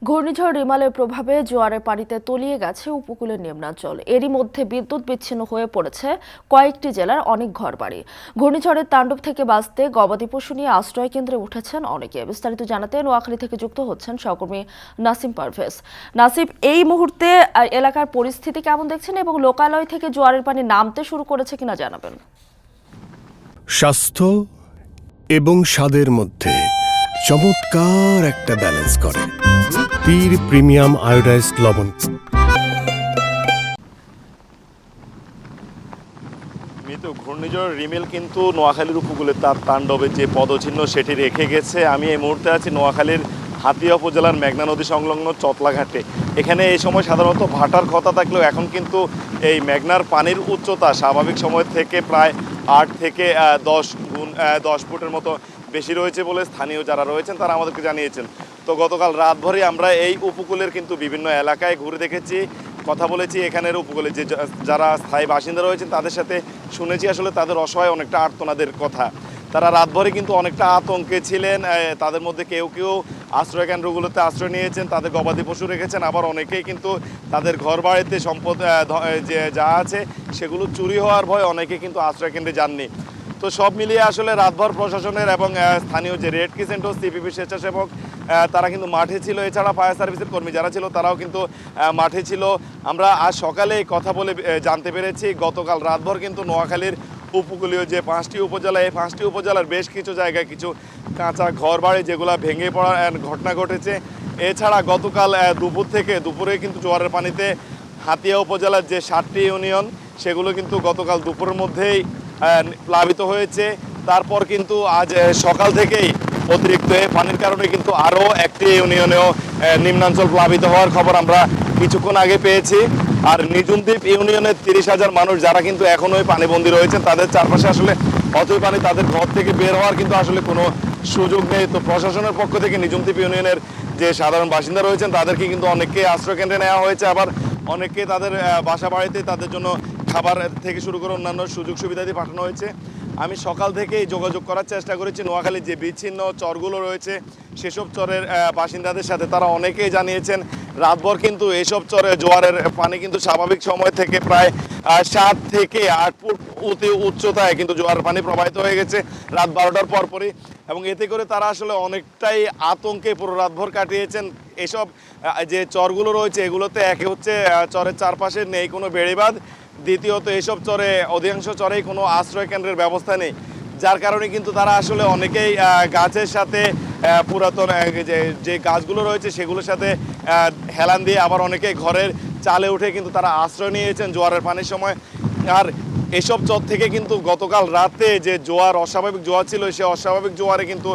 ঘূর্ণিঝড় রিমালের প্রভাবে জোয়ারের পানিতে তলিয়ে গেছে উপকূলের নিম্নাঞ্চল। এরই মধ্যে বিদ্যুৎ বিচ্ছিন্ন হয়ে পড়েছে কয়েকটি জেলার অনেক ঘরবাড়ি। ঘূর্ণিঝড়ের তাণ্ডব থেকে বাঁচতে গবাদি পশু নিয়ে আশ্রয় কেন্দ্রে উঠেছেন অনেকে। বিস্তারিত জানাতে নোয়াখালী থেকে যুক্ত হচ্ছেন সহকর্মী নাসিম পারভেজ। নাসিম, এই মুহূর্তে এলাকার পরিস্থিতি কেমন দেখছেন এবং লোকালয় থেকে জোয়ারের পানি নামতে শুরু করেছে কিনা জানাবেন। স্বাস্থ্য এবং স্বাদের মধ্যে চমৎকার একটা ব্যালেন্স করে পীর প্রিমিয়াম আয়োডাইজড লবণ। ঘূর্ণিঝড় রিমেল কিন্তু নোয়াখালীর উপকূলে তার তাণ্ডবের যে পদচিহ্ন সেটি রেখে গেছে। আমি এই মুহূর্তে আছি নোয়াখালীর হাতিয়া উপজেলার মেঘনা নদী সংলগ্ন চতলাঘাটে। এখানে এই সময় সাধারণত ভাটার কথা থাকলেও এখন কিন্তু এই মেঘনার পানির উচ্চতা স্বাভাবিক সময় থেকে প্রায় 8 থেকে 10 ফুটের মতো বেশি রয়েছে বলে স্থানীয় যারা রয়েছেন তারা আমাদেরকে জানিয়েছেন। তো গতকাল রাতভরই আমরা এই উপকূলের কিন্তু বিভিন্ন এলাকায় ঘুরে দেখেছি, কথা বলেছি। এখানের উপকূলে যে যারা স্থায়ী বাসিন্দা রয়েছেন তাদের সাথে শুনেছি আসলে তাদের অসহায় অনেকটা আর্তনাদের কথা। তারা রাতভরে কিন্তু অনেকটা আতঙ্কে ছিলেন। তাদের মধ্যে কেউ কেউ আশ্রয় কেন্দ্রগুলোতে আশ্রয় নিয়েছেন, তাদের গবাদি পশু রেখেছেন, আবার অনেকেই কিন্তু তাদের ঘর বাড়িতে সম্পদ যে যা আছে সেগুলো চুরি হওয়ার ভয় অনেকে কিন্তু আশ্রয় কেন্দ্রে যাননি। তো সব মিলিয়ে আসলে রাতভর প্রশাসনের এবং স্থানীয় যে রেড ক্রিসেন্ট ও সিপিবি স্বেচ্ছাসেবক তারা কিন্তু মাঠে ছিল। এছাড়া ফায়ার সার্ভিসের কর্মী যারা ছিল তারাও কিন্তু মাঠে ছিল। আমরা আজ সকালে কথা বলে জানতে পেরেছি গতকাল রাতভর কিন্তু নোয়াখালীর উপকূলীয় যে 5টি উপজেলা, এই 5টি উপজেলার বেশ কিছু জায়গায় কিছু কাঁচা ঘর বাড়ি যেগুলো ভেঙে পড়ার ঘটনা ঘটেছে। এছাড়া গতকাল দুপুরে কিন্তু জোয়ারের পানিতে হাতিয়া উপজেলার যে 7টি ইউনিয়ন সেগুলো কিন্তু গতকাল দুপুরের মধ্যেই প্লাবিত হয়েছে। তারপর কিন্তু আজ সকাল থেকেই অতিরিক্ত পানির কারণে কিন্তু আরও একটি ইউনিয়নেও নিম্নাঞ্চল প্লাবিত হওয়ার খবর আমরা কিছুক্ষণ আগে পেয়েছি। আর নিজুমদ্বীপ ইউনিয়নের 30,000 মানুষ যারা কিন্তু এখনোই পানিবন্দী রয়েছেন, তাদের চারপাশে আসলে অতই পানি, তাদের ঘর থেকে বের হওয়ার কিন্তু আসলে কোনো সুযোগ নেই। তো প্রশাসনের পক্ষ থেকে নিজুমদ্বীপ ইউনিয়নের যে সাধারণ বাসিন্দা রয়েছেন তাদেরকে কিন্তু অনেককে আশ্রয়কেন্দ্রে নেওয়া হয়েছে, আবার অনেককে তাদের বাসা বাড়িতে তাদের জন্য খাবার থেকে শুরু করে অন্যান্য সুযোগ সুবিধা দিয়ে পাঠানো হয়েছে। আমি সকাল থেকেই যোগাযোগ করার চেষ্টা করেছি নোয়াখালীর যে বিচ্ছিন্ন চরগুলো রয়েছে সেসব চরের বাসিন্দাদের সাথে। তারা অনেকেই জানিয়েছেন রাতভর কিন্তু এইসব চরে জোয়ারের পানি কিন্তু স্বাভাবিক সময় থেকে প্রায় 7 থেকে 8 ফুট উচ্চতায় কিন্তু জোয়ারের পানি প্রবাহিত হয়ে গেছে রাত 12টার পরপরই, এবং এতে করে তারা আসলে অনেকটাই আতঙ্কে পুরো রাতভর কাটিয়েছেন। এসব যে চরগুলো রয়েছে এগুলোতে একে হচ্ছে চরের চারপাশে নেই কোনো বেড়িবাঁধ, দ্বিতীয়ত এইসব চরে অধিকাংশ চরেই কোনো আশ্রয় কেন্দ্রের ব্যবস্থা নেই, যার কারণে কিন্তু তারা আসলে অনেকেই গাছের সাথে পুরাতন যে গাছগুলো রয়েছে সেগুলোর সাথে হেলান দিয়ে, আবার অনেকেই ঘরের চালে উঠে কিন্তু তারা আশ্রয় নিয়েছেন জোয়ারের পানির সময়। আর এসব চর থেকে কিন্তু গতকাল রাতে যে অস্বাভাবিক জোয়ার ছিল, সে অস্বাভাবিক জোয়ারে কিন্তু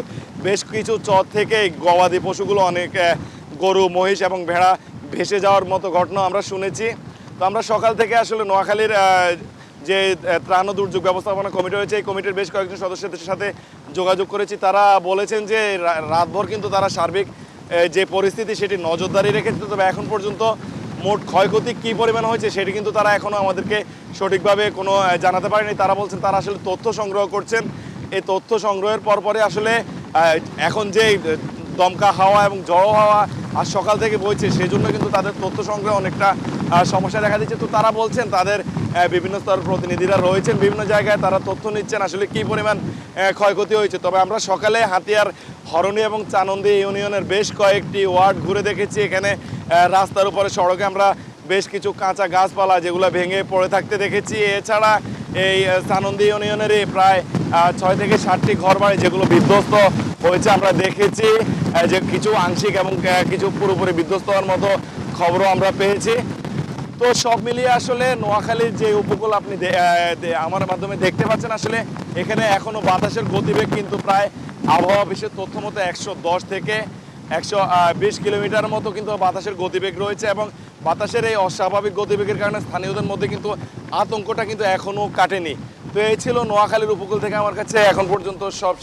বেশ কিছু চর থেকে গবাদি পশুগুলো অনেক গরু, মহিষ এবং ভেড়া ভেসে যাওয়ার মতো ঘটনা আমরা শুনেছি। তো আমরা সকাল থেকে আসলে নোয়াখালীর যে ত্রাণ ও দুর্যোগ ব্যবস্থাপনা কমিটি রয়েছে এই কমিটির বেশ কয়েকজন সদস্যদের সাথে যোগাযোগ করেছি। তারা বলেছেন যে রাতভর কিন্তু তারা সার্বিক যে পরিস্থিতি সেটি নজরদারি রেখেছে, তবে এখন পর্যন্ত মোট ক্ষয়ক্ষতি কী পরিমাণ হয়েছে সেটি কিন্তু তারা এখনও আমাদেরকে সঠিকভাবে কোনো জানাতে পারেনি। তারা বলছেন তারা আসলে তথ্য সংগ্রহ করছেন। এই তথ্য সংগ্রহের পরপরে আসলে এখন যে দমকা হাওয়া এবং ঝড়ো হাওয়া আর সকাল থেকে বইছে সেই জন্য কিন্তু তাদের তথ্য সংগ্রহে অনেকটা সমস্যা দেখা দিচ্ছে। তো তারা বলছেন তাদের বিভিন্ন স্তরের প্রতিনিধিরা রয়েছেন বিভিন্ন জায়গায়, তারা তথ্য নিচ্ছেন আসলে কী পরিমাণ ক্ষয়ক্ষতি হয়েছে। তবে আমরা সকালে হাতিয়ার হরণী এবং চানন্দী ইউনিয়নের বেশ কয়েকটি ওয়ার্ড ঘুরে দেখেছি। এখানে রাস্তার উপরে সড়কে আমরা বেশ কিছু কাঁচা গাছপালা যেগুলো ভেঙে পড়ে থাকতে দেখেছি। এছাড়া এই চানন্দী ইউনিয়নেরই প্রায় 6 থেকে 7টি ঘর বাড়ি যেগুলো বিধ্বস্ত হয়েছে আমরা দেখেছি, যে কিছু আংশিক এবং কিছু পুরোপুরি বিধ্বস্ত হওয়ার মতো খবরও আমরা পেয়েছি। তো সব মিলিয়ে আসলে নোয়াখালীর যে উপকূল আপনি আমার মাধ্যমে দেখতে পাচ্ছেন, আসলে এখানে এখনও বাতাসের গতিবেগ কিন্তু প্রায় আবহাওয়া অফিসের তথ্য মতো 110 থেকে 120 কিলোমিটার মতো কিন্তু বাতাসের গতিবেগ রয়েছে, এবং বাতাসের এই অস্বাভাবিক গতিবেগের কারণে স্থানীয়দের মধ্যে কিন্তু আতঙ্কটা কিন্তু এখনও কাটেনি। তো এই ছিল নোয়াখালীর উপকূল থেকে আমার কাছে এখন পর্যন্ত সব